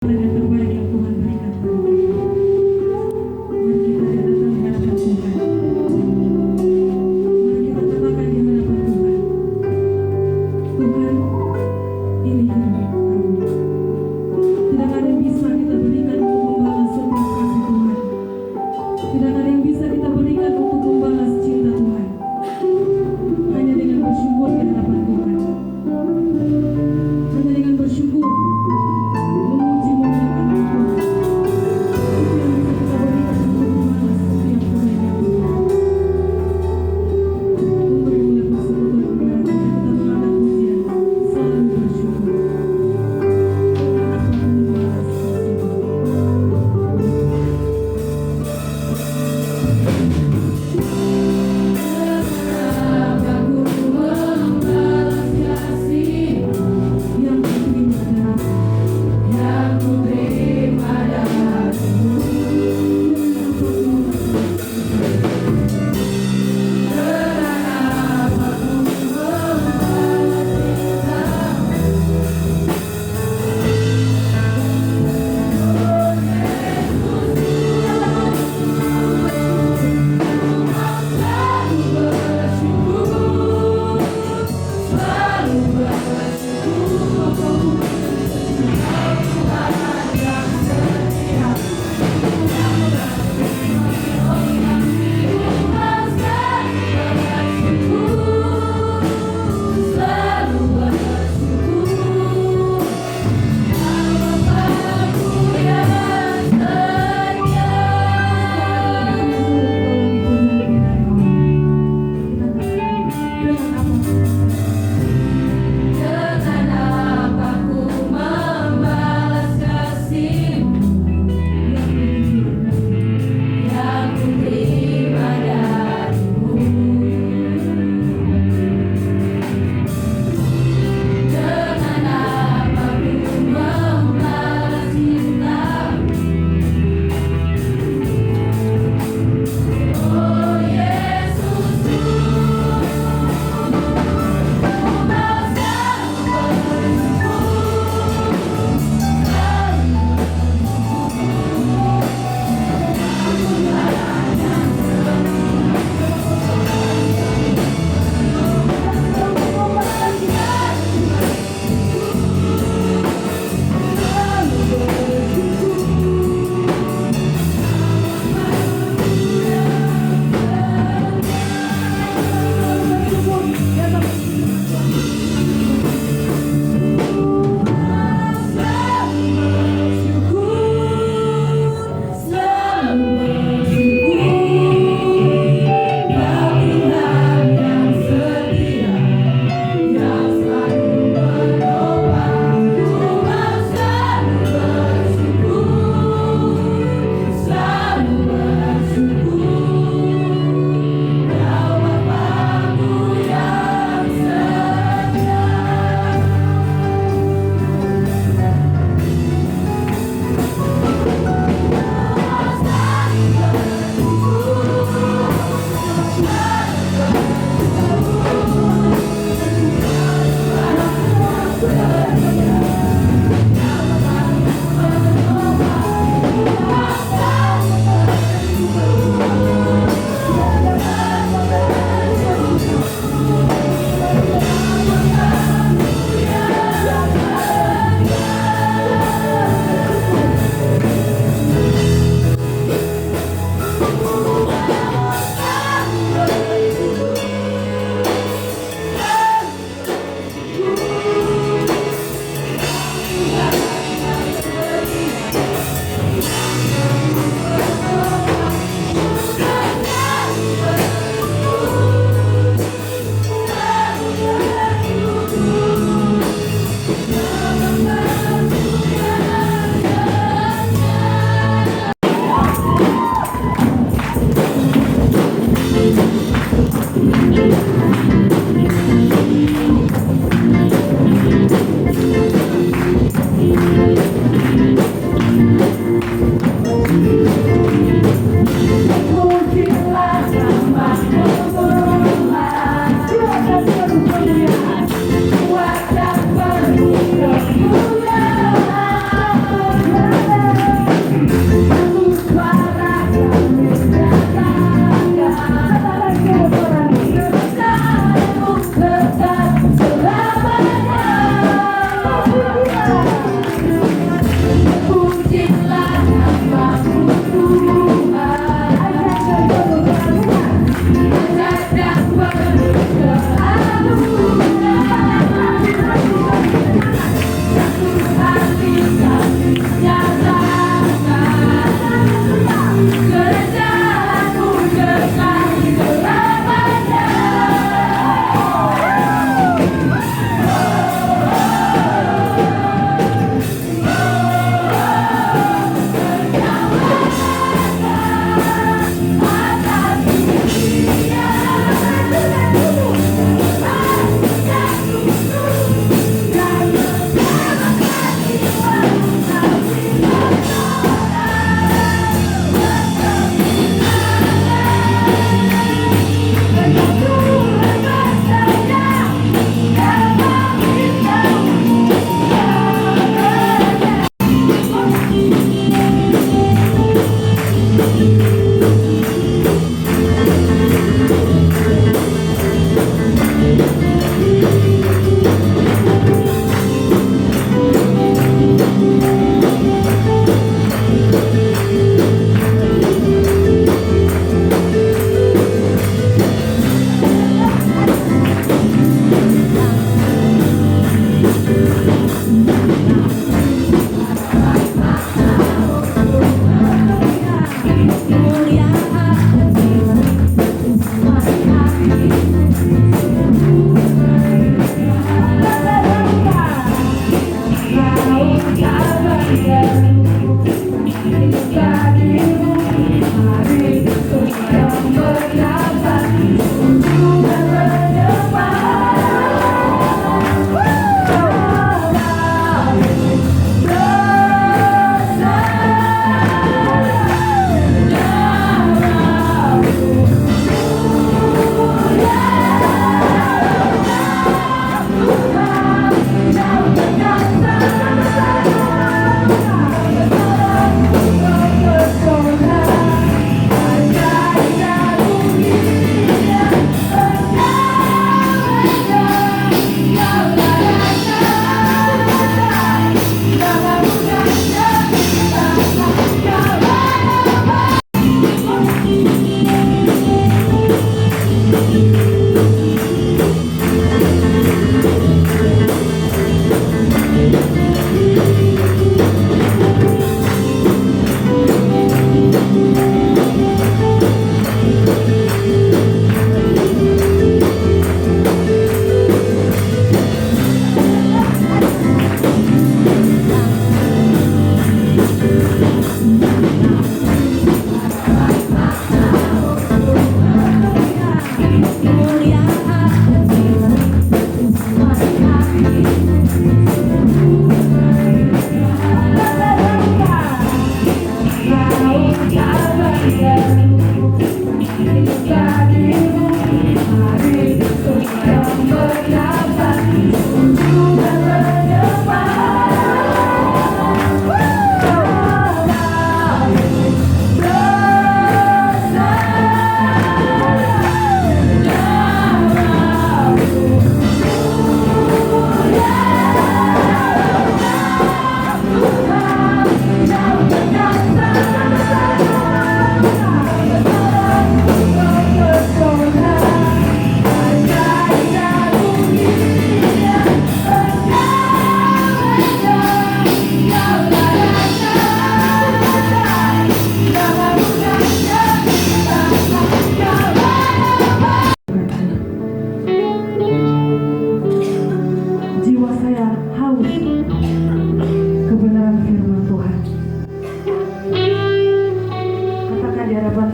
yang terbaik yang Tuhan berikan pada kita. Mari kita datang di hadapan Tuhan. Mari kita katakan di hadapan Tuhan. Tuhan, ini hidup kami. Tidak ada yang bisa kita berikan untuk membalas setiap kasih Tuhan. Tidak ada yang bisa kita berikan untuk membalas cinta Tuhan. Hanya dengan bersyukur di hadapan Tuhan. Hanya dengan bersyukur, memuji, memuliakan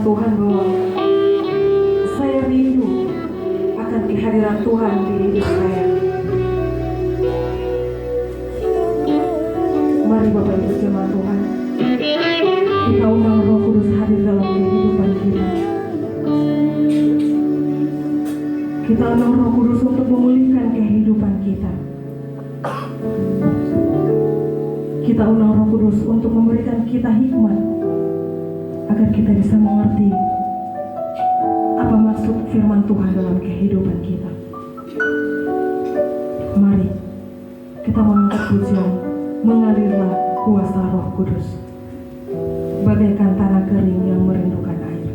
Tuhan bahwa saya rindu akan kehadiran Tuhan di hidup saya. Mari Bapak Ibu jemaat Tuhan, kita undang Roh Kudus hadir dalam kehidupan kita. Kita undang Roh Kudus untuk memulihkan kehidupan kita. Kita undang Roh Kudus untuk memberikan kita hikmat agar kita bisa mengerti apa maksud firman Tuhan dalam kehidupan kita. Mari kita mengangkat pujian, mengalirlah kuasa Roh Kudus bagaikan tanah kering yang merindukan air.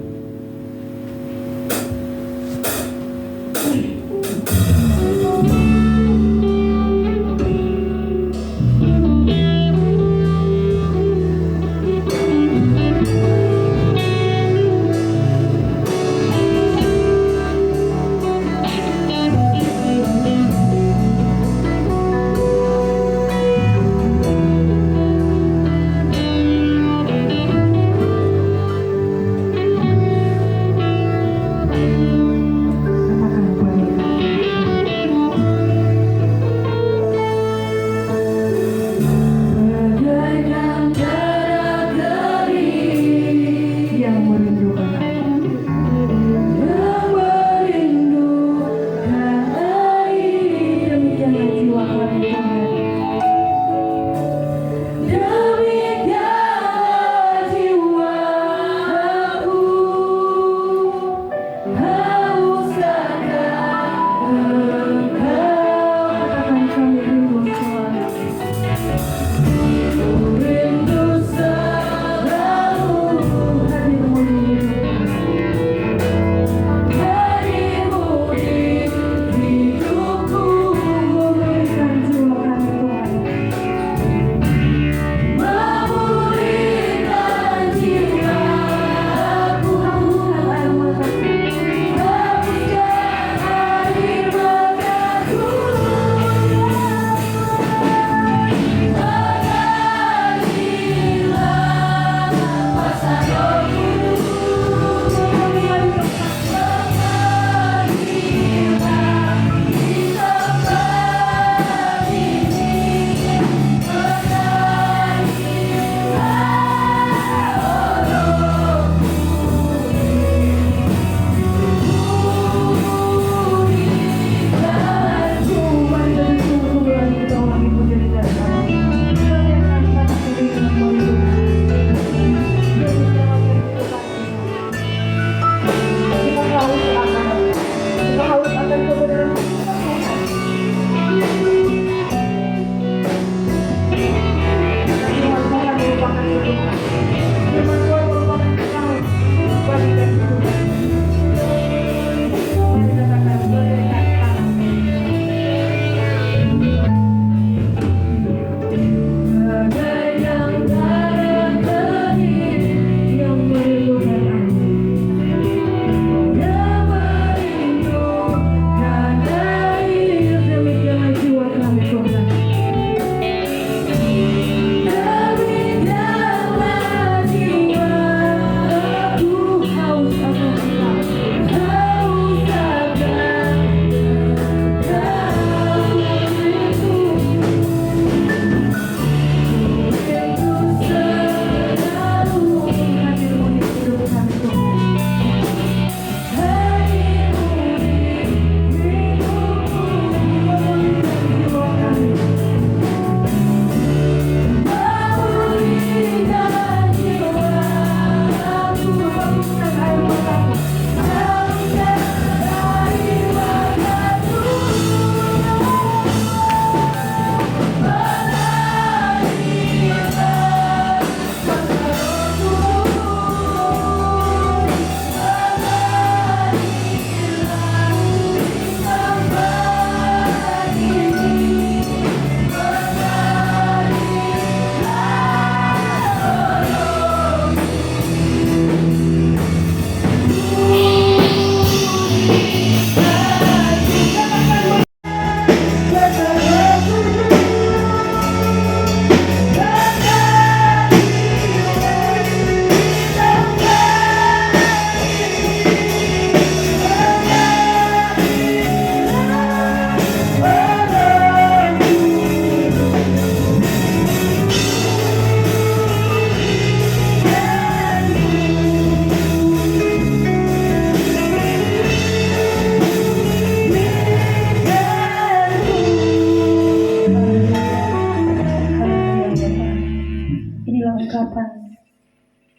urapan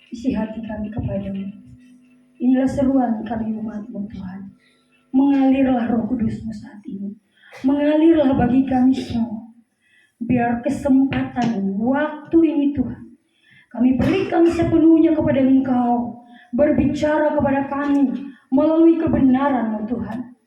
isi hati kami kepadamu. Inilah seruan kami umat-Mu Tuhan. Mengalirlah Roh Kudus-Mu saat ini. Mengalirlah bagi kami semua. Biar kesempatan waktu ini Tuhan, kami berikan sepenuhnya kepada Engkau. Berbicara kepada kami melalui kebenaran-Mu Tuhan.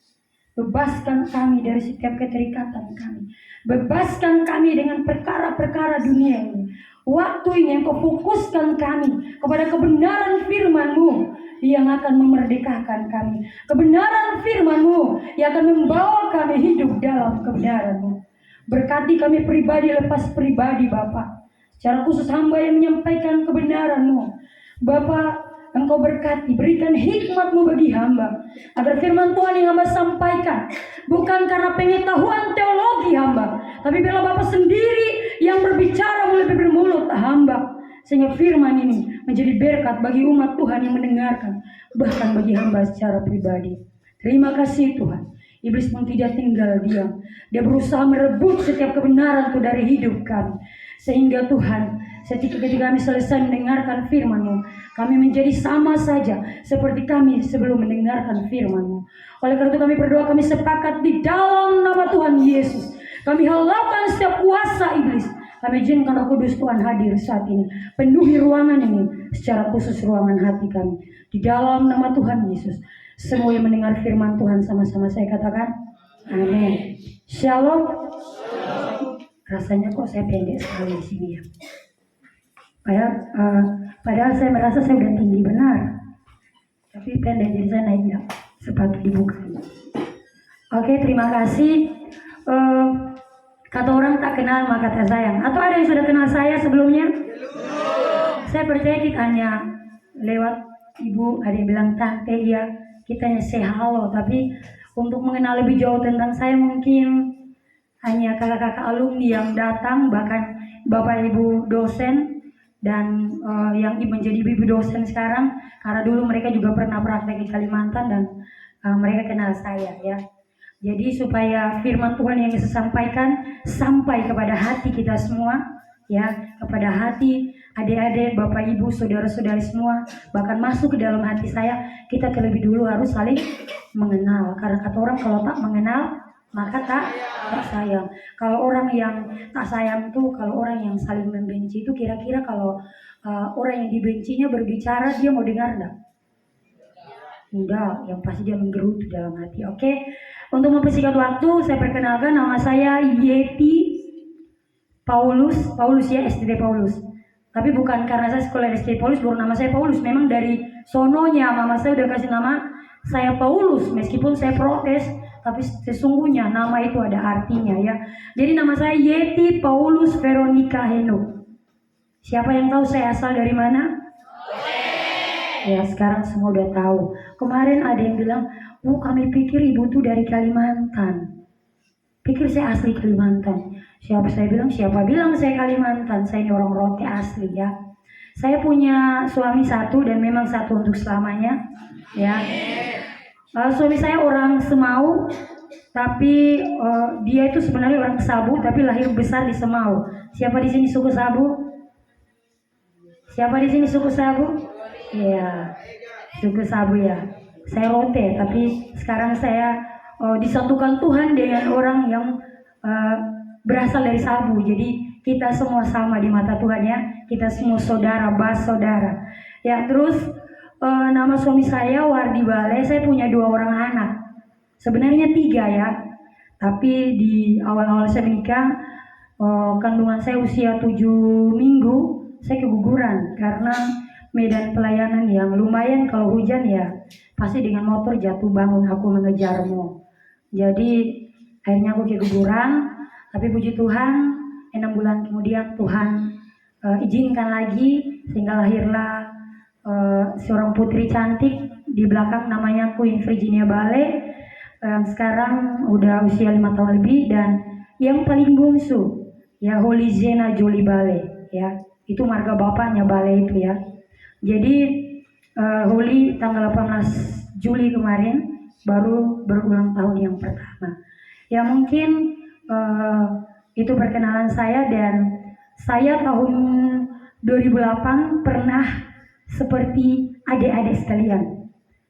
Bebaskan kami dari setiap keterikatan kami. Bebaskan kami dengan perkara-perkara dunia ini. Waktu ini Engkau fokuskan kami kepada kebenaran firman-Mu yang akan memerdekakan kami. Kebenaran firman-Mu yang akan membawa kami hidup dalam kebenaran-Mu. Berkati kami pribadi lepas pribadi Bapa. Secara khusus hamba yang menyampaikan kebenaran-Mu. Bapa, Engkau berkati, berikan hikmat-Mu bagi hamba, agar firman Tuhan yang hamba sampaikan bukan karena pengetahuan teologi hamba, tapi biarlah Bapa sendiri yang berbicara melalui bermulut hamba, sehingga firman ini menjadi berkat bagi umat Tuhan yang mendengarkan, bahkan bagi hamba secara pribadi. Terima kasih Tuhan. Iblis pun tidak tinggal diam. Dia berusaha merebut setiap kebenaran itu dari hidup kami. Sehingga Tuhan, ketika kami selesai mendengarkan firman-Mu, kami menjadi sama saja seperti kami sebelum mendengarkan firman-Mu. Oleh karena itu kami berdoa, kami sepakat di dalam nama Tuhan Yesus. Kami halaukan setiap kuasa iblis. Kami izinkan Roh Kudus Tuhan hadir saat ini. Penuhi ruangan ini, secara khusus ruangan hati kami. Di dalam nama Tuhan Yesus. Semua yang mendengar firman Tuhan sama-sama saya katakan, amin. Shalom. Rasanya kok saya pendek sekali di sini ya. Padahal saya merasa saya udah tinggi benar, tapi pendek jadi saya naik ya, sepatu dibuka. Oke, terima kasih. Kata orang tak kenal maka tak sayang. Atau ada yang sudah kenal saya sebelumnya? Saya percaya kita hanya lewat ibu, ada yang bilang tante, ya kita hanya say halo. Tapi untuk mengenal lebih jauh tentang saya mungkin hanya kakak-kakak alumni yang datang, bahkan bapak ibu dosen, dan yang menjadi ibu dosen sekarang, karena dulu mereka juga pernah praktek di Kalimantan dan mereka kenal saya ya. Jadi supaya firman Tuhan yang saya sampaikan sampai kepada hati kita semua ya, kepada hati adik-adik, bapak ibu, saudara-saudari semua, bahkan masuk ke dalam hati saya, kita terlebih dulu harus saling mengenal. Karena kata orang kalau tak mengenal maka tak sayang. Kalau orang yang tak sayang tuh, kalau orang yang saling membenci itu, kira-kira kalau orang yang dibencinya berbicara, dia mau dengar enggak? Enggak, yang pasti dia menggerutu dalam hati. Oke, untuk mempersingkat waktu, saya perkenalkan, nama saya Yeti Paulus ya, STD Paulus. Tapi bukan karena saya sekolah STD Paulus baru nama saya Paulus. Memang dari sononya mama saya udah kasih nama saya Paulus, meskipun saya protes, tapi sesungguhnya nama itu ada artinya ya. Jadi nama saya Yeti Paulus Veronica Heno. Siapa yang tahu saya asal dari mana? Ya, sekarang semua udah tahu. Kemarin ada yang bilang, kami pikir ibu tuh dari Kalimantan. Pikir saya asli Kalimantan. Saya bilang, siapa bilang saya Kalimantan? Saya ini orang Rote asli ya. Saya punya suami satu dan memang satu untuk selamanya ya. Suami saya orang Semau, tapi dia itu sebenarnya orang Sabu, tapi lahir besar di Semau. Siapa di sini suku Sabu? Siapa di sini suku Sabu? Iya, suku Sabu ya. Saya Rote, tapi sekarang saya disatukan Tuhan dengan orang yang berasal dari Sabu. Jadi kita semua sama di mata Tuhan ya. Kita semua saudara, saudara. Ya, terus nama suami saya Wardi Bale. Saya punya 2 orang anak. Sebenarnya 3 ya. Tapi di awal-awal saya menikah, kandungan saya usia 7 minggu, saya keguguran karena medan pelayanan yang lumayan, kalau hujan ya pasti dengan motor jatuh bangun aku mengejarmu. Jadi akhirnya aku keguguran, tapi puji Tuhan 6 bulan kemudian Tuhan izinkan lagi sehingga lahirlah seorang putri cantik di belakang, namanya Queen Virginia Bale. Sekarang udah usia 5 tahun lebih, dan yang paling bungsu ya Holy Zena Jolie Bale ya, itu marga bapaknya Bale itu ya. Jadi Holy tanggal 18 Juli kemarin baru berulang tahun yang pertama. Ya mungkin itu perkenalan saya, dan saya tahun 2008 pernah seperti adik-adik sekalian.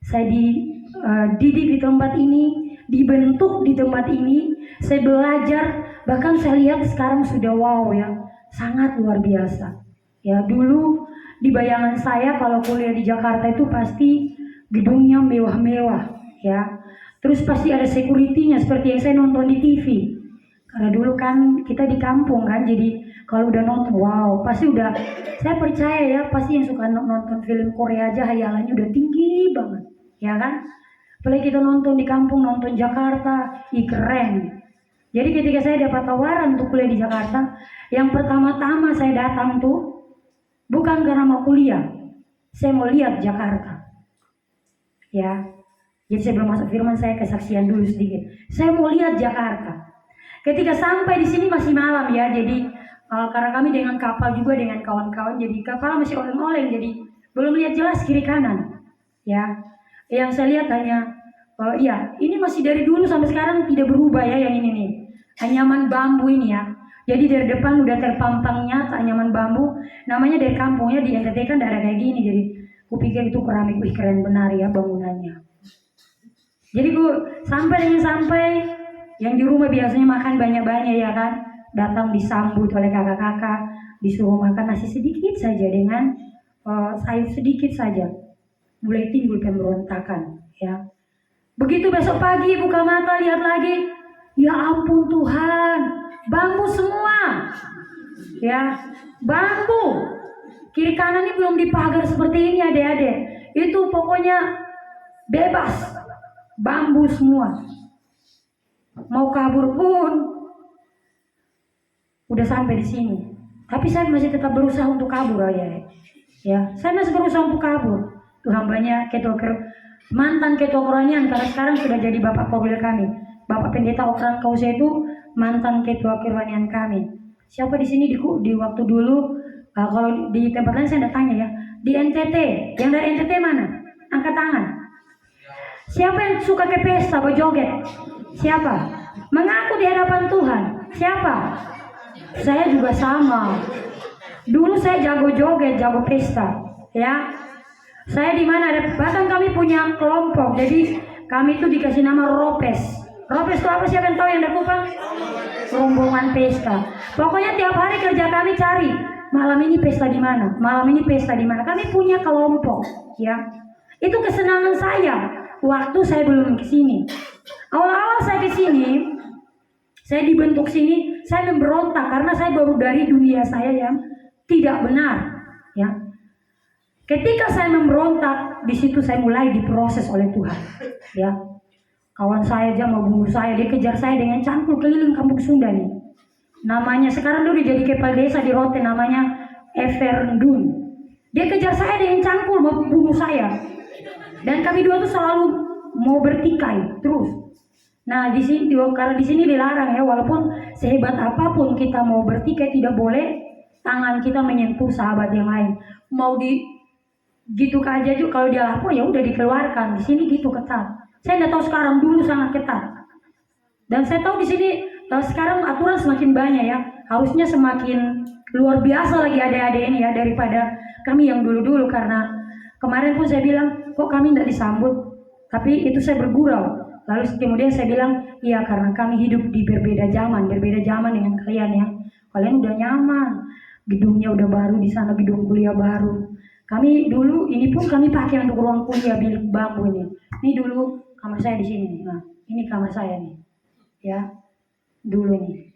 Saya dididik di tempat ini, dibentuk di tempat ini, saya belajar, bahkan saya lihat sekarang sudah wow ya, sangat luar biasa. Ya, dulu di bayangan saya kalau kuliah di Jakarta itu pasti gedungnya mewah-mewah ya. Terus pasti ada security-nya seperti yang saya nonton di TV. Karena dulu kan kita di kampung kan, jadi kalau udah nonton, wow, pasti udah, saya percaya ya, pasti yang suka nonton film Korea aja hayalannya udah tinggi banget, ya kan? Apalagi kita nonton di kampung, nonton Jakarta, keren. Jadi ketika saya dapat tawaran untuk kuliah di Jakarta, yang pertama-tama saya datang tuh, bukan karena mau kuliah, saya mau lihat Jakarta. Ya, jadi sebelum masuk firman saya kesaksian dulu sedikit. Saya mau lihat Jakarta. Ketika sampai di sini masih malam ya, jadi karena kami dengan kapal juga dengan kawan-kawan, jadi kapal masih oleng-oleng, jadi belum lihat jelas kiri kanan. Ya, yang saya lihat hanya, ya ini masih dari dulu sampai sekarang tidak berubah ya yang ini nih, anyaman bambu ini ya. Jadi dari depan udah terpampang nyata anyaman bambu, namanya dari kampungnya di NTT kan ada kayak gini, jadi kupikir itu keramik, wih keren benar ya bangunannya. Jadi sampai yang di rumah biasanya makan banyak-banyak ya kan, datang disambut oleh kakak-kakak, disuruh makan nasi sedikit saja dengan sayur sedikit saja, mulai timbul pemberontakan ya. Begitu besok pagi buka mata lihat lagi, ya ampun Tuhan, bambu semua ya, bambu kiri kanan ini belum dipagar seperti ini adik-adik, itu pokoknya bebas bambu semua. Mau kabur pun udah sampai di sini, tapi saya masih tetap berusaha untuk kabur ya. Saya masih berusaha untuk kabur. Tuh hambanya mantan ketua kerohanian, karena sekarang sudah jadi bapak kowil kami, Bapak Pendeta Okran Kausa itu mantan ketua kerohanian kami. Siapa di sini di waktu dulu, kalau di tempat lain saya udah tanya ya, di NTT, yang dari NTT mana? Angkat tangan. Siapa yang suka ke pesta berjoget? Siapa? Mengaku di hadapan Tuhan? Siapa? Saya juga sama. Dulu saya jago joget, jago pesta, ya. Saya di mana ada, bahkan kami punya kelompok. Jadi kami itu dikasih nama Ropes. Ropes itu apa? Siapa yang tahu yang ada Kupang? Rombongan pesta. Pokoknya tiap hari kerja kami cari malam ini pesta di mana, malam ini pesta di mana. Kami punya kelompok, ya. Itu kesenangan saya waktu saya belum kesini. Awal-awal saya kesini, saya dibentuk sini, saya memberontak karena saya baru dari dunia saya yang tidak benar, ya. Ketika saya memberontak, di situ saya mulai diproses oleh Tuhan, ya. Kawan saya aja mau bunuh saya, dia kejar saya dengan cangkul keliling kampung Sunda nih. Namanya sekarang dia udah jadi kepala desa di Rote, namanya Everndun. Dia kejar saya dengan cangkul mau bunuh saya. Dan kami dua tuh selalu mau bertikai terus. Nah di sini, karena di sini dilarang ya, walaupun sehebat apapun kita mau bertikai, tidak boleh tangan kita menyentuh sahabat yang lain. Mau gitu aja juga, kalau dia lapor ya udah dikeluarkan. Di sini gitu ketat. Saya nggak tahu sekarang, dulu sangat ketat. Dan saya tahu di sini sekarang aturan semakin banyak ya. Harusnya semakin luar biasa lagi adik-adik ini ya daripada kami yang dulu-dulu. Karena kemarin pun saya bilang, kok kami tidak disambut? Tapi itu saya bergurau. Lalu kemudian saya bilang, iya karena kami hidup di berbeda zaman dengan kalian ya. Kalian udah nyaman, gedungnya udah baru di sana, gedung kuliah baru. Kami dulu ini pun kami pakai untuk ruang kuliah bilik bambu ini. Ini dulu kamar saya di sini. Nah, ini kamar saya nih, ya. Dulu nih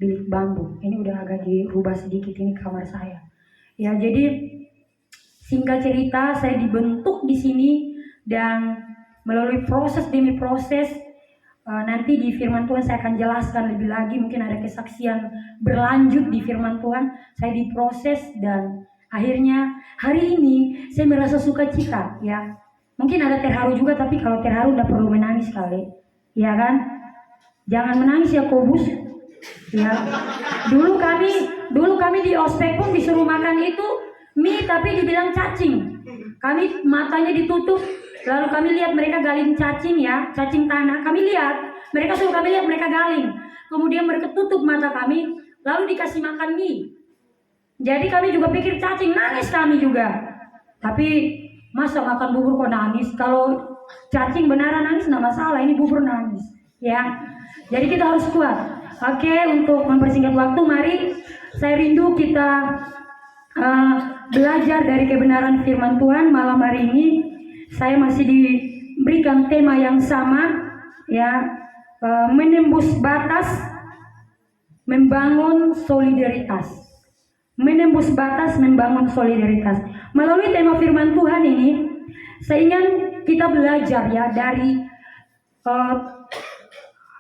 bilik bambu. Ini udah agak dirubah sedikit, ini kamar saya. Ya, jadi singkat cerita saya dibentuk di sini dan melalui proses demi proses, nanti di firman Tuhan saya akan jelaskan lebih lagi, mungkin ada kesaksian berlanjut di firman Tuhan. Saya diproses dan akhirnya hari ini saya merasa sukacita ya. Mungkin ada terharu juga, tapi kalau terharu udah perlu menangis kali, ya kan? Jangan menangis ya Kobus. Ya. Dulu kami di ospek pun disuruh makan itu mie tapi dibilang cacing. Kami matanya ditutup. Lalu kami lihat mereka galing cacing ya, cacing tanah. Kami lihat, mereka suruh kami lihat mereka galing. Kemudian mereka tutup mata kami, lalu dikasih makan mie. Jadi kami juga pikir cacing, nangis kami juga. Tapi masa makan bubur kok nangis? Kalau cacing beneran nangis nggak masalah, ini bubur nangis, ya. Jadi kita harus kuat. Oke, untuk mempersingkat waktu, mari saya rindu kita belajar dari kebenaran firman Tuhan. Malam hari ini saya masih diberikan tema yang sama, ya, menembus batas, membangun solidaritas. Menembus batas, membangun solidaritas. Melalui tema firman Tuhan ini, saya ingin kita belajar ya dari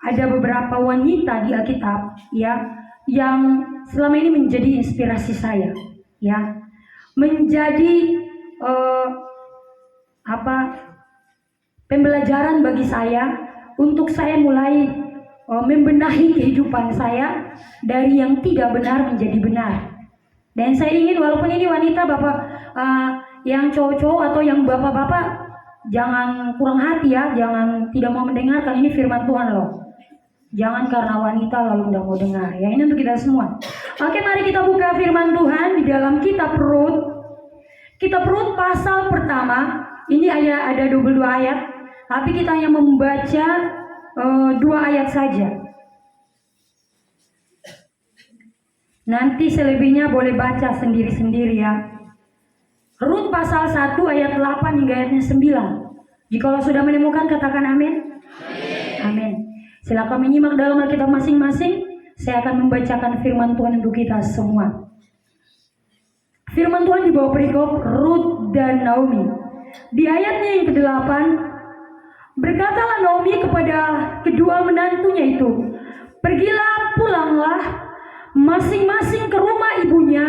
ada beberapa wanita di Alkitab ya yang selama ini menjadi inspirasi saya, ya, menjadi pembelajaran bagi saya untuk saya mulai membenahi kehidupan saya dari yang tidak benar menjadi benar. Dan saya ingin, walaupun ini wanita, bapak yang cowok-cowok atau yang bapak-bapak, jangan kurang hati ya, jangan tidak mau mendengarkan, ini firman Tuhan loh. Jangan karena wanita lalu tidak mau dengar ya, ini untuk kita semua. Oke, mari kita buka firman Tuhan di dalam kitab Rut. Kitab Rut pasal pertama, ini ada 22 ayat, tapi kita hanya membaca 2 ayat saja. Nanti selebihnya boleh baca sendiri-sendiri ya. Rut pasal 1 ayat 8 hingga ayatnya 9. Jikalau sudah menemukan, katakan amin. Amin. Silakan menyimak dalam Alkitab masing-masing. Saya akan membacakan firman Tuhan untuk kita semua. Firman Tuhan di bawah perikop Rut dan Naomi. Di ayatnya yang ke-8, berkatalah Naomi kepada kedua menantunya itu, pergilah, pulanglah masing-masing ke rumah ibunya.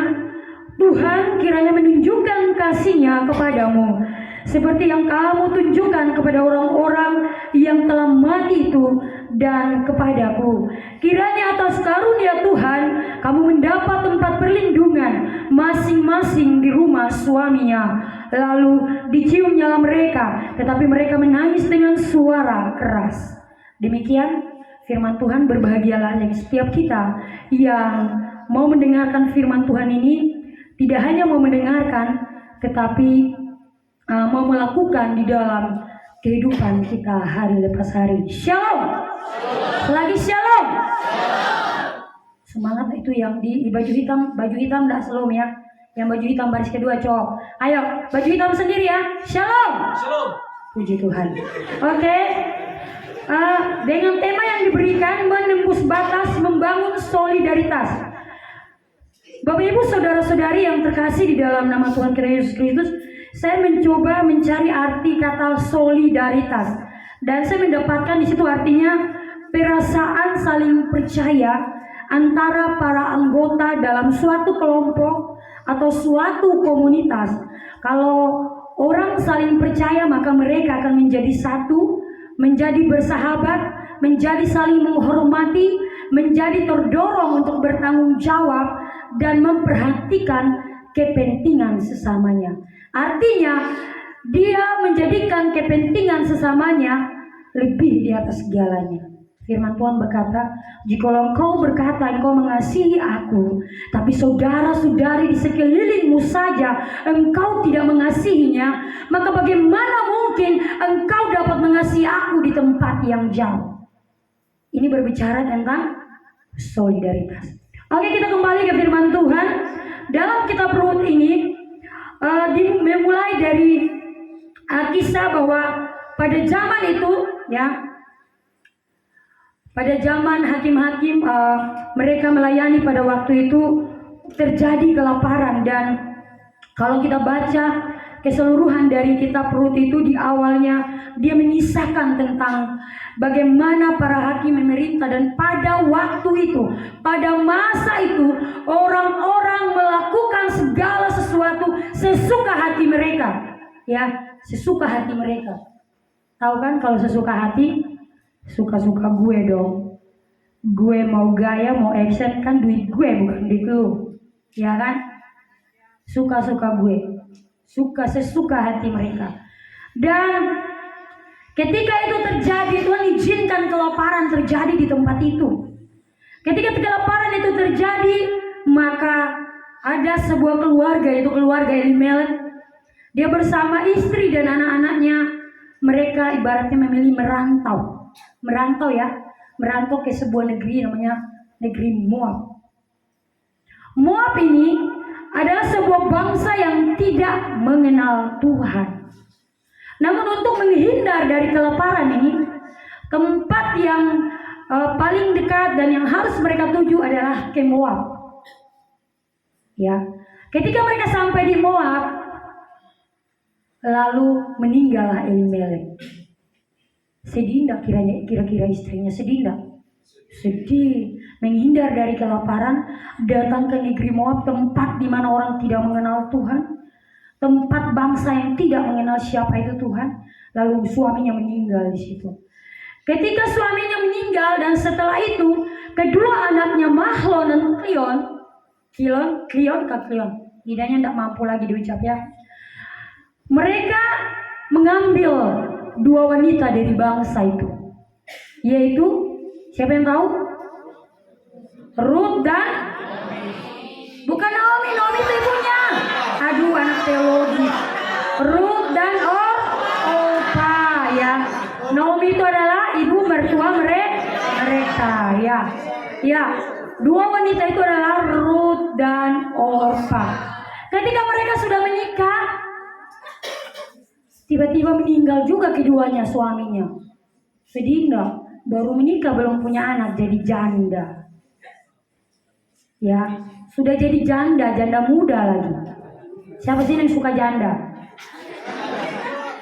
Tuhan kiranya menunjukkan kasih-Nya kepadamu seperti yang kamu tunjukkan kepada orang-orang yang telah mati itu dan kepadaku. Kiranya atas karunia Tuhan kamu mendapat tempat perlindungan masing-masing di rumah suaminya. Lalu diciumnya mereka, tetapi mereka menangis dengan suara keras. Demikian firman Tuhan. Berbahagialah yang setiap kita yang mau mendengarkan firman Tuhan ini, tidak hanya mau mendengarkan, tetapi mau melakukan di dalam kehidupan kita hari lepas hari. Shalom. Lagi shalom. Semangat itu yang di baju hitam enggak shalom ya. Yang baju hitam baris kedua cowok. Ayo, baju hitam sendiri ya. Shalom. Shalom. Puji Tuhan. Oke. Dengan tema yang diberikan, menembus batas, membangun solidaritas. Bapak Ibu saudara-saudari yang terkasih di dalam nama Tuhan kita Yesus Kristus, saya mencoba mencari arti kata solidaritas, dan saya mendapatkan di situ artinya perasaan saling percaya antara para anggota dalam suatu kelompok atau suatu komunitas. Kalau orang saling percaya, maka mereka akan menjadi satu, menjadi bersahabat, menjadi saling menghormati, menjadi terdorong untuk bertanggung jawab dan memperhatikan kepentingan sesamanya. Artinya dia menjadikan kepentingan sesamanya lebih di atas segalanya. Firman Tuhan berkata, jikalau engkau berkata engkau mengasihi aku, tapi saudara-saudari di sekelilingmu saja engkau tidak mengasihinya, maka bagaimana mungkin engkau dapat mengasihi aku di tempat yang jauh? Ini berbicara tentang solidaritas. Oke, kita kembali ke firman Tuhan. Dalam kitab Rut ini dimulai dari kisah bahwa pada zaman itu ya, pada zaman hakim-hakim mereka melayani pada waktu itu terjadi kelaparan. Dan kalau kita baca keseluruhan dari kitab Rut itu, di awalnya dia mengisahkan tentang bagaimana para hakim memerintah, dan pada waktu itu, pada masa itu, orang-orang melakukan segala sesuatu sesuka hati mereka, ya, sesuka hati mereka. Tahu kan kalau sesuka hati, suka-suka gue dong. Gue mau gaya, mau action, kan duit gue bukan duit lu, ya kan? Suka-suka gue, sesuka hati mereka. Dan ketika itu terjadi, Tuhan izinkan kelaparan terjadi di tempat itu. Ketika kelaparan itu terjadi, maka ada sebuah keluarga, yaitu keluarga Elimelek. Dia bersama istri dan anak-anaknya. Mereka ibaratnya memilih merantau. Merantau ya. Merantau ke sebuah negeri namanya negeri Moab. Moab ini adalah sebuah bangsa yang tidak mengenal Tuhan. Namun untuk menghindar dari kelaparan ini, tempat yang paling dekat dan yang harus mereka tuju adalah ke Moab. Ya, ketika mereka sampai di Moab, lalu meninggallah Elimelek. Sedih enggak kira-kira istrinya? Sedih enggak? Sedih. Menghindar dari kelaparan, datang ke negeri Moab, tempat di mana orang tidak mengenal Tuhan, tempat bangsa yang tidak mengenal siapa itu Tuhan. Lalu suaminya meninggal di situ. Ketika suaminya meninggal dan setelah itu kedua anaknya Mahlon dan Kilion, lidahnya tidak mampu lagi diucap ya. Mereka mengambil dua wanita dari bangsa itu, yaitu siapa yang tahu? Ruth dan bukan Naomi. Naomi itu ibunya. Aduh, anak teologi. Ruth dan Orpa ya. Naomi itu adalah ibu mertua mereka ya. Ya, dua wanita itu adalah Ruth dan Orpa. Ketika mereka sudah menikah, tiba-tiba meninggal juga keduanya suaminya. Sedih enggak? Baru menikah belum punya anak jadi janda. Ya, sudah jadi janda muda lagi. Siapa sih yang suka janda?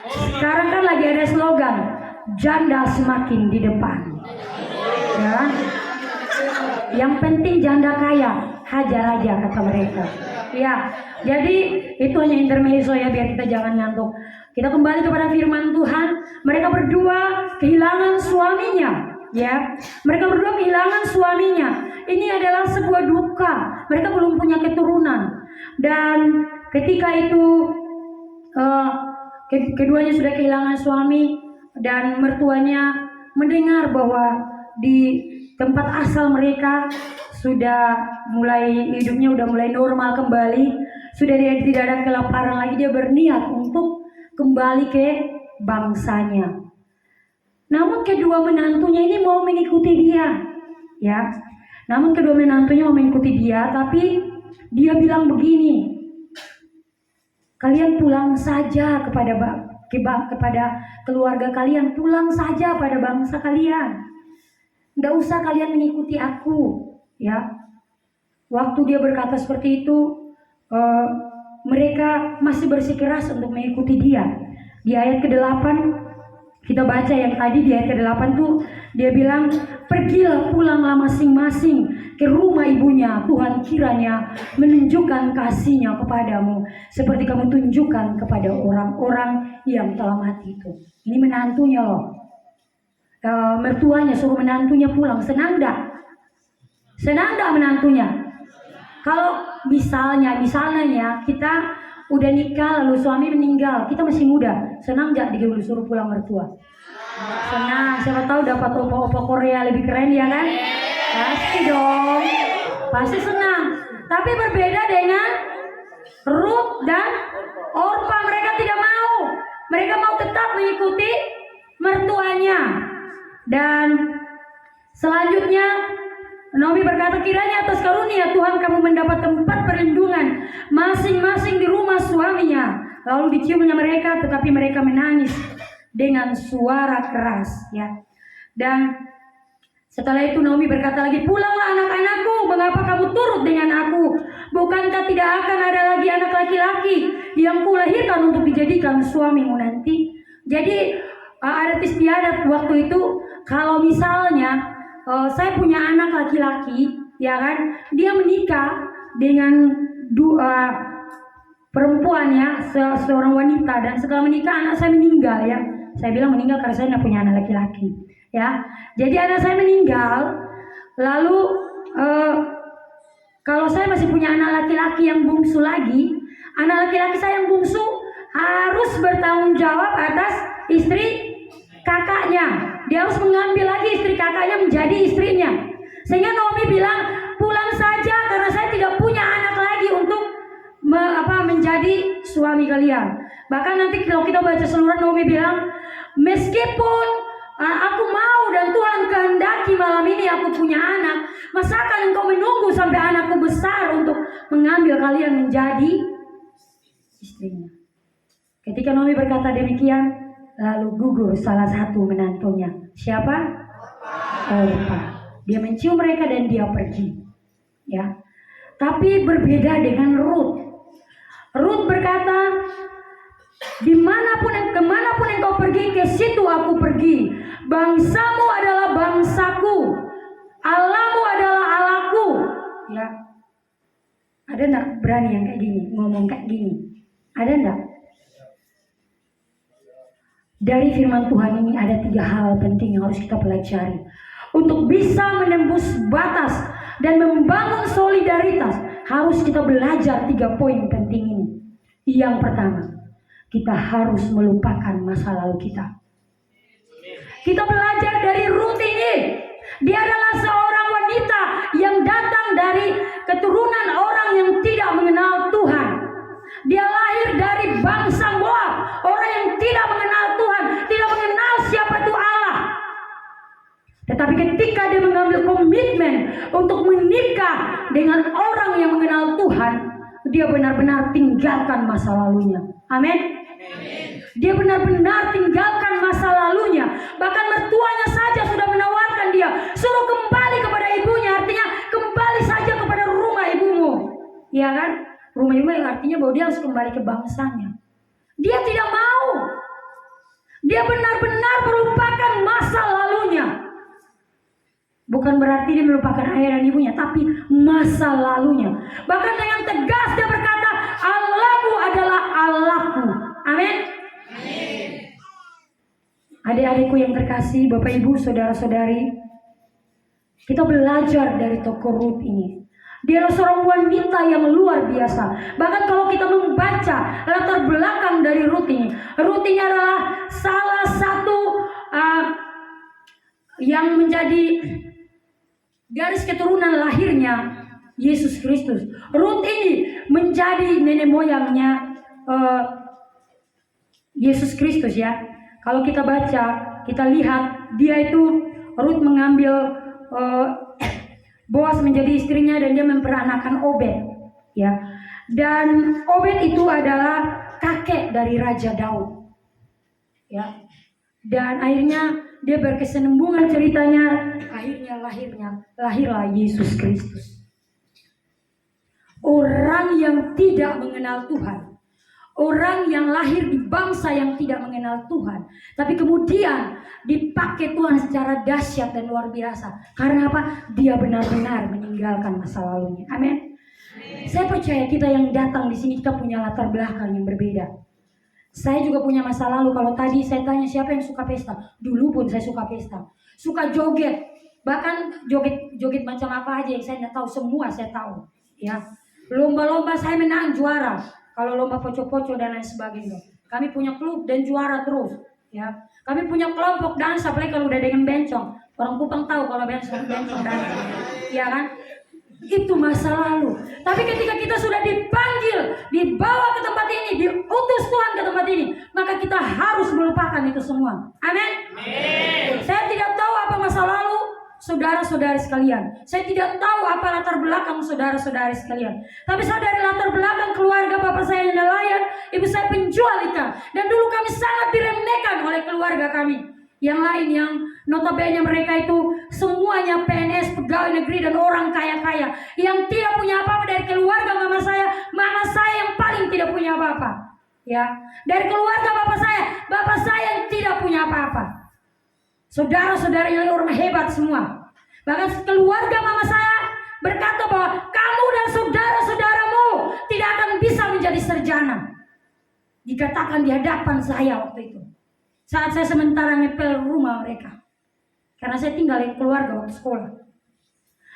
Sekarang kan lagi ada slogan, janda semakin di depan. Ya. Yang penting janda kaya, hajar aja kata mereka. Ya, jadi itu hanya intermezzo ya, biar kita jangan ngantuk. Kita kembali kepada firman Tuhan. Mereka berdua kehilangan suaminya, ya. Mereka berdua kehilangan suaminya. Ini adalah sebuah duka. Mereka belum punya keturunan. Dan ketika itu keduanya sudah kehilangan suami dan mertuanya mendengar bahwa di tempat asal mereka sudah mulai hidupnya udah mulai normal kembali, sudah tidak ada kelaparan lagi, dia berniat untuk kembali ke bangsanya. Namun kedua menantunya ini mau mengikuti dia, ya. Namun kedua menantunya mau mengikuti dia, tapi dia bilang begini, kalian pulang saja kepada keluarga kalian, pulang saja pada bangsa kalian. Tidak usah kalian mengikuti aku, ya. Waktu dia berkata seperti itu, mereka masih bersikeras untuk mengikuti dia. Di ayat ke-8 kita baca yang tadi, di ayat ke-8 tuh dia bilang, pergilah pulanglah masing-masing ke rumah ibunya. Tuhan kiranya menunjukkan kasih-Nya kepadamu seperti kamu tunjukkan kepada orang-orang yang telah mati itu. Ini menantunya loh. Mertuanya suruh menantunya pulang. Senang dah? Senang dah menantunya? Kalau misalnya ya, kita udah nikah lalu suami meninggal, kita masih muda, senang gak disuruh pulang mertua? Senang. Siapa tahu dapat opa-opa Korea lebih keren ya kan? Pasti dong, pasti senang. Tapi berbeda dengan Ruth dan Orpa, mereka tidak mau. Mereka mau tetap mengikuti mertuanya. Dan selanjutnya Naomi berkata, kiranya atas karunia Tuhan kamu mendapat tempat perlindungan masing-masing di rumah suaminya. Lalu diciumnya mereka, tetapi mereka menangis dengan suara keras, ya. Dan setelah itu Naomi berkata lagi, pulanglah anak-anakku, mengapa kamu turut dengan aku? Bukankah tidak akan ada lagi anak laki-laki yang kulahirkan untuk dijadikan suamimu nanti? Jadi adat istiadat waktu itu, kalau misalnya saya punya anak laki-laki, ya kan, dia menikah dengan perempuan ya, seorang wanita, dan setelah menikah anak saya meninggal ya. Saya bilang meninggal karena saya tidak punya anak laki-laki, ya. Jadi anak saya meninggal, lalu kalau saya masih punya anak laki-laki yang bungsu lagi, anak laki-laki saya yang bungsu harus bertanggung jawab atas istri kakaknya. Dia harus mengambil lagi istri kakaknya menjadi istrinya. Sehingga Naomi bilang, pulang saja karena saya tidak punya anak lagi untuk menjadi suami kalian. Bahkan nanti kalau kita baca seluruh, Naomi bilang, meskipun aku mau dan Tuhan kehendaki malam ini aku punya anak, masakan engkau menunggu sampai anakku besar untuk mengambil kalian menjadi istrinya. Ketika Naomi berkata demikian, lalu gugur salah satu menantunya. Siapa? Orpa. Dia mencium mereka dan dia pergi. Ya. Tapi berbeda dengan Ruth. Ruth berkata, kemanapun engkau pergi, ke situ aku pergi. Bangsamu adalah bangsaku, Allahmu adalah Allahku. Ya. Ada enggak berani yang kayak gini, ngomong kayak gini? Ada enggak? Dari firman Tuhan ini ada 3 hal penting yang harus kita pelajari. Untuk bisa menembus batas dan membangun solidaritas, harus kita belajar 3 poin penting ini. Yang pertama, kita harus melupakan masa lalu kita. Kita belajar dari Ruth ini. Dia adalah seorang wanita yang datang dari keturunan orang yang tidak mengenal Tuhan. Dia lahir dari bangsa Moab, orang yang tidak mengenal Tuhan, tidak mengenal siapa itu Allah. Tetapi ketika dia mengambil komitmen untuk menikah dengan orang yang mengenal Tuhan, dia benar-benar tinggalkan masa lalunya. Amin. Dia benar-benar tinggalkan masa lalunya. Bahkan mertuanya saja sudah menawarkan dia, suruh kembali kepada ibunya. Artinya kembali saja kepada rumah ibumu. Iya kan? Rumah ibu yang artinya bahwa dia harus kembali ke bangsanya. Dia tidak mau. Dia benar-benar melupakan masa lalunya. Bukan berarti dia melupakan ayah dan ibunya, tapi masa lalunya. Bahkan dengan tegas dia berkata, Allahmu adalah Allahku. Amin. Adik-adikku yang terkasih, Bapak Ibu, saudara-saudari, kita belajar dari tokoh Ruth ini. Dia adalah seorang wanita yang luar biasa. Bahkan kalau kita membaca latar belakang dari Ruth ini adalah salah satu yang menjadi garis keturunan lahirnya Yesus Kristus. Ruth ini menjadi nenek moyangnya Yesus Kristus ya. Kalau kita baca, kita lihat dia itu, Ruth mengambil Boas menjadi istrinya dan dia memperanakan Obed ya. Dan Obed itu adalah kakek dari Raja Daud ya. Dan akhirnya dia berkesinambungan ceritanya, akhirnya lahirlah Yesus Kristus. Orang yang tidak mengenal Tuhan, orang yang lahir di bangsa yang tidak mengenal Tuhan, tapi kemudian dipakai Tuhan secara dahsyat dan luar biasa. Karena apa? Dia benar-benar meninggalkan masa lalunya. Amin. Saya percaya kita yang datang di sini kita punya latar belakang yang berbeda. Saya juga punya masa lalu. Kalau tadi saya tanya siapa yang suka pesta, dulu pun saya suka pesta, suka joget, bahkan joget macam apa aja yang saya tidak tahu, semua saya tahu. Ya, lomba-lomba saya menang juara. Kalau lomba poco-poco dan lain sebagainya, kami punya klub dan juara terus. Ya, kami punya kelompok dansa, apalagi kalau udah dengan bencong. Orang Kupang tahu kalau bencong dansa, ya kan? Itu masa lalu. Tapi ketika kita sudah dipanggil, dibawa ke tempat ini, diutus Tuhan ke tempat ini, maka kita harus melupakan itu semua. Amin. Saya tidak tahu apa masa lalu saudara-saudari sekalian. Saya tidak tahu apa latar belakang saudara-saudari sekalian. Tapi saya dari latar belakang keluarga bapak saya yang nelayan, ibu saya penjual ikan. Dan dulu kami sangat diremehkan oleh keluarga kami. Yang lain yang notabene mereka itu semuanya PNS, pegawai negeri dan orang kaya-kaya. Yang tidak punya apa-apa dari keluarga mama saya yang paling tidak punya apa-apa. Ya, dari keluarga bapak saya yang tidak punya apa-apa. Saudara-saudaranya orang hebat semua. Bahkan keluarga mama saya berkata bahwa kamu dan saudara-saudaramu tidak akan bisa menjadi sarjana. Dikatakan di hadapan saya waktu itu. Saat saya sementara ngepel rumah mereka. Karena saya tinggal di keluarga waktu sekolah.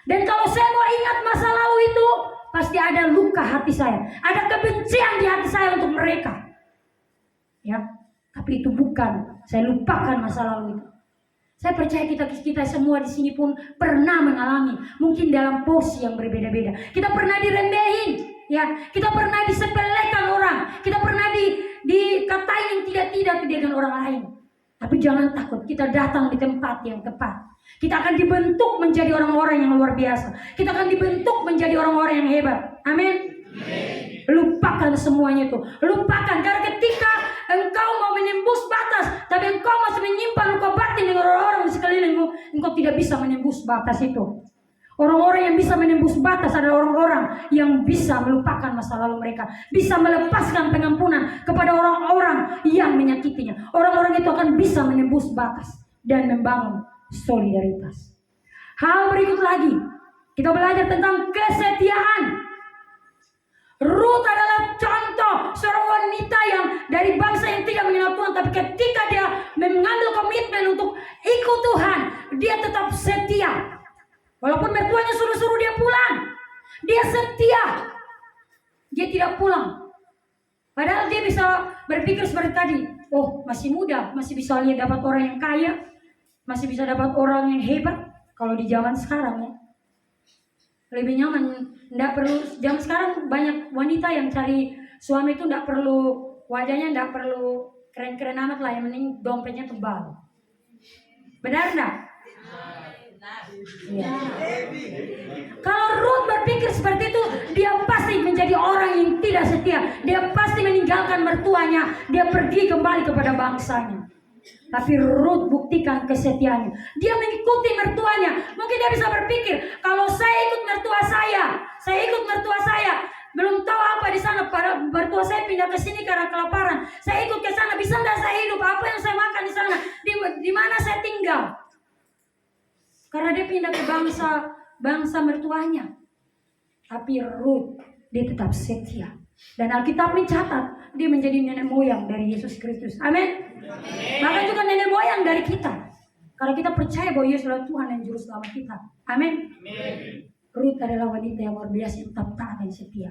Dan kalau saya mau ingat masa lalu itu, pasti ada luka hati saya. Ada kebencian di hati saya untuk mereka. Ya, tapi itu bukan. Saya lupakan masa lalu itu. Saya percaya kita semua di sini pun pernah mengalami, mungkin dalam posisi yang berbeda-beda. Kita pernah diremehin, Ya, kita pernah disepelekan orang, kita pernah dikatain yang tidak-tidak dengan orang lain. Tapi jangan takut, kita datang di tempat yang tepat. Kita akan dibentuk menjadi orang-orang yang luar biasa. Kita akan dibentuk menjadi orang-orang yang hebat. Amin. Lupakan semuanya itu. Lupakan, karena ketika engkau mau menembus batas, tapi engkau masih menyimpan luka batin dengan orang-orang di sekelilingmu, engkau tidak bisa menembus batas itu. Orang-orang yang bisa menembus batas adalah orang-orang yang bisa melupakan masa lalu mereka, bisa melepaskan pengampunan kepada orang-orang yang menyakitinya. Orang-orang itu akan bisa menembus batas dan membangun solidaritas. Hal berikut lagi, kita belajar tentang kesetiaan. Ruth adalah contoh seorang wanita yang dari bangsa yang tidak mengenal Tuhan, tapi ketika dia mengambil komitmen untuk ikut Tuhan, dia tetap setia. Walaupun mertuanya suruh-suruh dia pulang, dia setia. Dia tidak pulang. Padahal dia bisa berpikir seperti tadi, oh masih muda, masih bisa lihat dapat orang yang kaya, masih bisa dapat orang yang hebat. Kalau di zaman sekarang ya, lebih nyaman. Nggak perlu, zaman sekarang banyak wanita yang cari suami itu nggak perlu wajahnya, nggak perlu keren-keren amat lah, yang penting dompetnya tebal. Benar nggak? Ya. Kalau Ruth berpikir seperti itu, dia pasti menjadi orang yang tidak setia. Dia pasti meninggalkan mertuanya, dia pergi kembali kepada bangsanya. Tapi Ruth buktikan kesetiaannya. Dia mengikuti mertuanya. Mungkin dia bisa berpikir, kalau saya ikut mertua saya, belum tahu apa di sana. Pada mertua saya pindah ke sini karena kelaparan. Saya ikut ke sana, bisa enggak saya hidup? Apa yang saya makan di sana? Di mana saya tinggal? Karena dia pindah ke bangsa mertuanya. Tapi Ruth, dia tetap setia. Dan Alkitab mencatat, dia menjadi nenek moyang dari Yesus Kristus. Amin. Bahkan juga nenek moyang dari kita. Karena kita percaya bahwa Yesus adalah Tuhan dan Juru Selamat kita. Amin. Ruth adalah wanita yang luar biasa, yang tetap taat dan setia.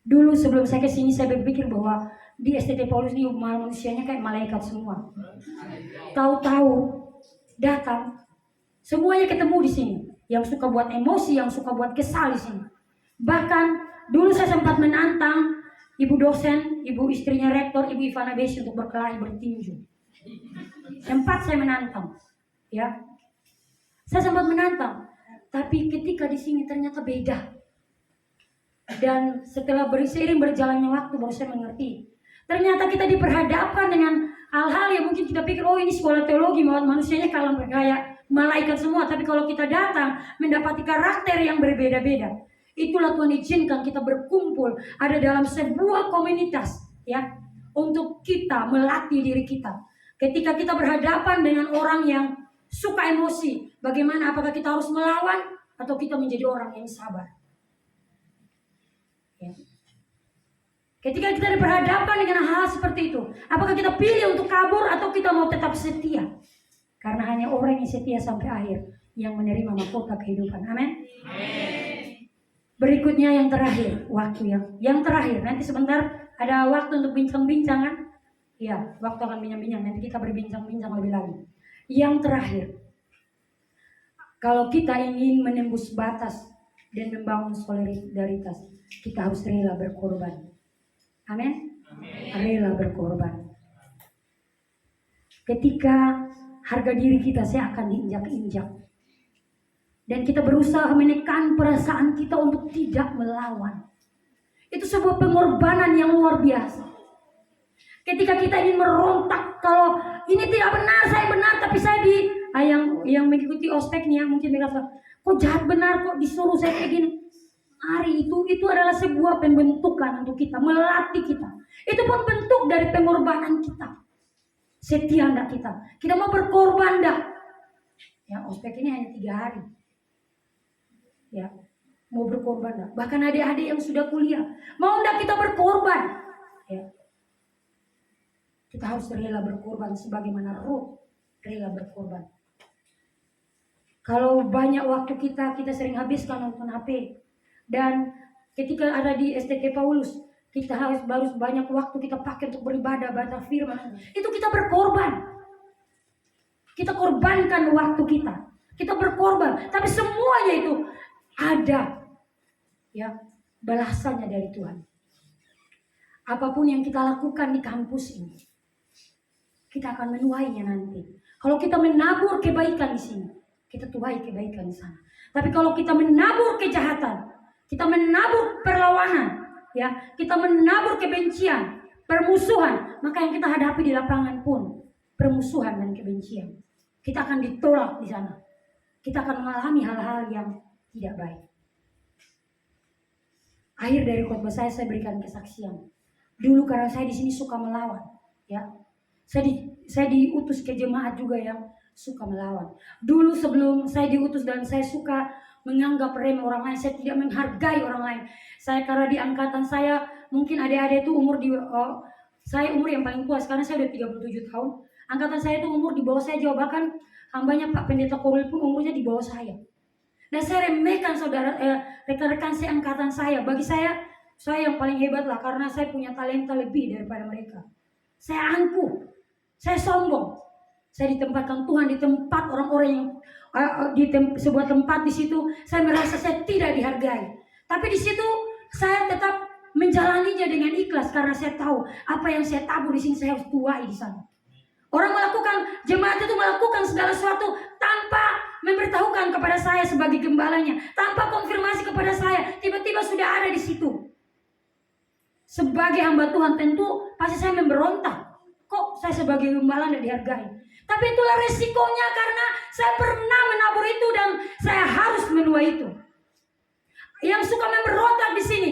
Dulu sebelum saya ke sini, saya berpikir bahwa di STT Paulus ini manusianya kayak malaikat semua. Tahu-tahu datang, semuanya ketemu di sini. Yang suka buat emosi, yang suka buat kesal di sini. Bahkan dulu saya sempat menantang ibu dosen, ibu istrinya rektor, ibu Ivana Besi untuk berkelahi bertinju. Sempat saya menantang, ya. Saya sempat menantang, tapi ketika di sini ternyata beda. Dan setelah seiring berjalannya waktu baru saya mengerti. Ternyata kita diperhadapkan dengan hal-hal yang mungkin kita pikir, oh ini sekolah teologi, manusianya kalau kayak malaikat semua. Tapi kalau kita datang mendapati karakter yang berbeda-beda, itulah Tuhan izinkan kita berkumpul ada dalam sebuah komunitas, ya, untuk kita melatih diri kita. Ketika kita berhadapan dengan orang yang suka emosi, bagaimana, apakah kita harus melawan atau kita menjadi orang yang sabar, ya. Ketika kita berhadapan dengan hal seperti itu, apakah kita pilih untuk kabur atau kita mau tetap setia? Karena hanya orang yang setia sampai akhir yang menerima mahkota kehidupan. Amin. Berikutnya yang terakhir, waktu yang terakhir. Nanti sebentar ada waktu untuk bincang-bincang kan? Ya, waktu akan bincang-bincang. Nanti kita berbincang-bincang lebih lagi. Yang terakhir, kalau kita ingin menembus batas dan membangun solidaritas, kita harus rela berkorban. Amin. Rela berkorban. Ketika harga diri kita akan diinjak-injak, dan kita berusaha menekan perasaan kita untuk tidak melawan, itu sebuah pengorbanan yang luar biasa. Ketika kita ingin merontak, kalau ini tidak benar, saya benar, tapi saya yang mengikuti ospek nih, mungkin mereka kok jahat benar, kok disuruh saya kayak gini. Hari itu adalah sebuah pembentukan untuk kita, melatih kita. Itu pun bentuk dari pengorbanan kita. Setia enggak kita? Kita mau berkorban enggak? Ya, ospek ini hanya 3 hari. Ya, mau berkorban enggak? Bahkan adik-adik yang sudah kuliah, mau enggak kita berkorban? Ya. Kita harus rela berkorban sebagaimana Ruth rela berkorban. Kalau banyak waktu kita sering habiskan nonton HP. Dan ketika ada di STT Paulus, kita harus banyak waktu kita pakai untuk beribadah, baca firman. Itu kita berkorban. Kita korbankan waktu kita. Kita berkorban. Tapi semuanya itu ada, ya, balasannya dari Tuhan. Apapun yang kita lakukan di kampus ini, kita akan menuainya nanti. Kalau kita menabur kebaikan di sini, kita tuai kebaikan di sana. Tapi kalau kita menabur kejahatan, kita menabur perlawanan, ya, kita menabur kebencian, permusuhan, maka yang kita hadapi di lapangan pun permusuhan dan kebencian. Kita akan ditolak di sana. Kita akan mengalami hal-hal yang tidak baik. Akhir dari khotbah saya berikan kesaksian. Dulu karena saya di sini suka melawan, ya. Saya diutus ke jemaat juga yang suka melawan. Dulu sebelum saya diutus dan saya suka menganggap remeh orang lain, saya tidak menghargai orang lain. Saya karena di angkatan saya mungkin adik-adik itu saya umur yang paling tua, sekarang saya udah 37 tahun. Angkatan saya itu umur di bawah saya jauh, bahkan hambanya Pak Pendeta Korul pun umurnya di bawah saya. Dan saya remehkan rekan-rekan saya angkatan saya. Bagi saya yang paling hebat lah, karena saya punya talenta lebih daripada mereka. Saya angkuh, saya sombong. Saya ditempatkan Tuhan di tempat orang-orang yang sebuah tempat di situ, saya merasa saya tidak dihargai. Tapi di situ saya tetap menjalaninya dengan ikhlas karena saya tahu apa yang saya tabur di sini saya harus tuai di sana. Jemaat itu melakukan segala sesuatu tanpa memberitahukan kepada saya sebagai gembalanya, tanpa konfirmasi kepada saya, tiba-tiba sudah ada di situ. Sebagai hamba Tuhan tentu pasti saya memberontak. Kok saya sebagai gembala tidak dihargai? Tapi itulah resikonya karena saya pernah menabur itu dan saya harus menuai itu. Yang suka memberontak di sini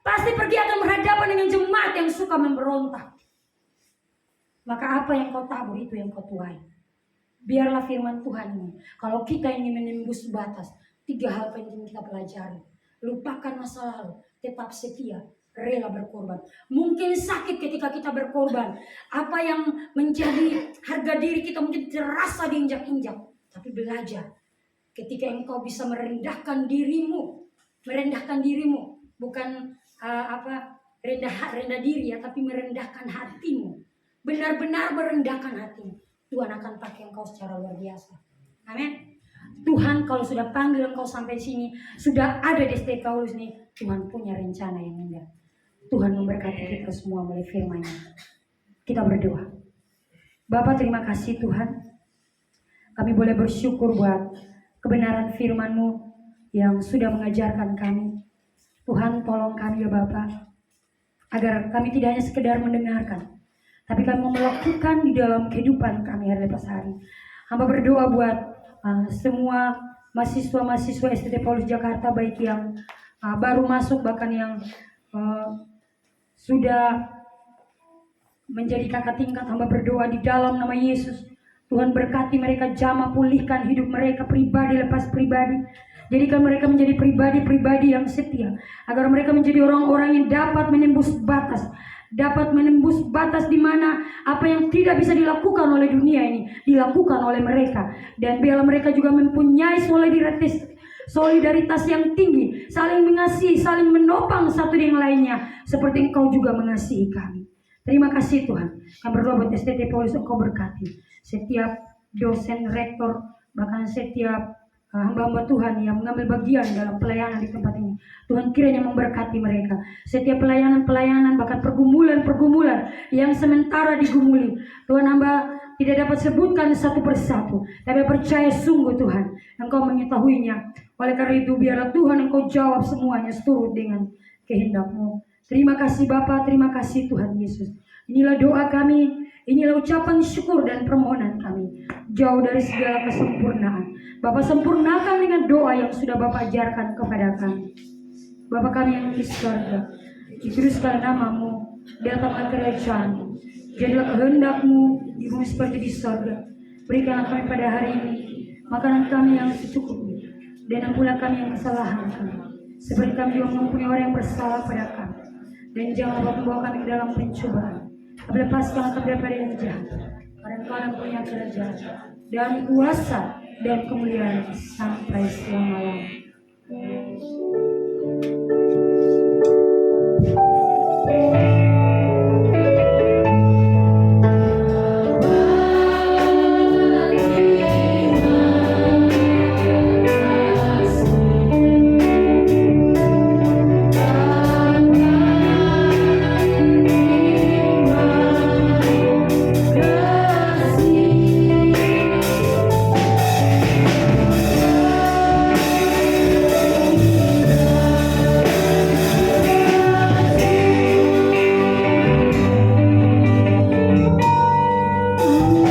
pasti pergi akan berhadapan dengan jemaat yang suka memberontak. Maka apa yang kau tabur itu yang kau tuai. Biarlah firman Tuhan ini. Kalau kita ingin menembus batas, 3 hal penting kita pelajari. Lupakan masa lalu, tetap setia, rela berkorban. Mungkin sakit ketika kita berkorban. Apa yang menjadi harga diri kita mungkin terasa diinjak-injak. Tapi belajar. Ketika engkau bisa merendahkan dirimu. Bukan rendah diri ya, tapi merendahkan hatimu. Benar-benar merendahkan hatimu. Tuhan akan pakai engkau secara luar biasa. Amin. Tuhan kalau sudah panggil engkau sampai sini, sudah ada di STT Paulus nih, Tuhan punya rencana yang indah. Tuhan memberkati kita semua melalui firman-Nya. Kita berdoa. Bapa, terima kasih Tuhan. Kami boleh bersyukur buat kebenaran firman-Mu yang sudah mengajarkan kami. Tuhan tolong kami ya Bapa, agar kami tidak hanya sekedar mendengarkan, tapi kami mau melakukan di dalam kehidupan kami hari lepas hari. Hamba berdoa buat semua mahasiswa-mahasiswa STT Paulus Jakarta, baik yang baru masuk bahkan yang sudah menjadi kakak tingkat. Hamba berdoa di dalam nama Yesus, Tuhan berkati mereka, jamah pulihkan hidup mereka pribadi lepas pribadi. Jadikan mereka menjadi pribadi-pribadi yang setia, agar mereka menjadi orang-orang yang dapat menembus batas di mana apa yang tidak bisa dilakukan oleh dunia ini dilakukan oleh mereka. Dan biarlah mereka juga mempunyai solidaritas yang tinggi, saling mengasihi, saling menopang satu dengan lainnya, seperti Engkau juga mengasihi kami. Terima kasih Tuhan. Kami berdoa buat STT Paulus, Engkau berkati setiap dosen, rektor, bahkan setiap hamba-hamba Tuhan yang mengambil bagian dalam pelayanan di tempat ini. Tuhan kiranya memberkati mereka. Setiap pelayanan, bahkan pergumulan yang sementara digumuli, Tuhan hamba tidak dapat sebutkan satu persatu, tapi percaya sungguh Tuhan Engkau mengetahuinya. Oleh karena itu biarlah Tuhan Engkau jawab semuanya seturut dengan kehendak-Mu. Terima kasih Bapa, terima kasih Tuhan Yesus. Inilah doa kami, inilah ucapan syukur dan permohonan kami, jauh dari segala kesempurnaan. Bapa, sempurnakan dengan doa yang sudah Bapa ajarkan kepada kami. Bapa kami yang di surga, dikuduskan nama-Mu, datanglah kerajaan-Mu, jadilah kehendak-Mu di bumi seperti di surga. Berikanlah kami pada hari ini makanan kami yang secukupnya, dan ampunilah kami yang kesalahan kami, seperti kami juga mengampuni orang yang bersalah pada kami. Dan jangan membawa kami ke dalam pencobaan, tapi lepaskanlah kami daripada yang jahat, karena Engkau yang punya kerajaan dan kuasa dan kemuliaan sampai selama-lamanya. Amin.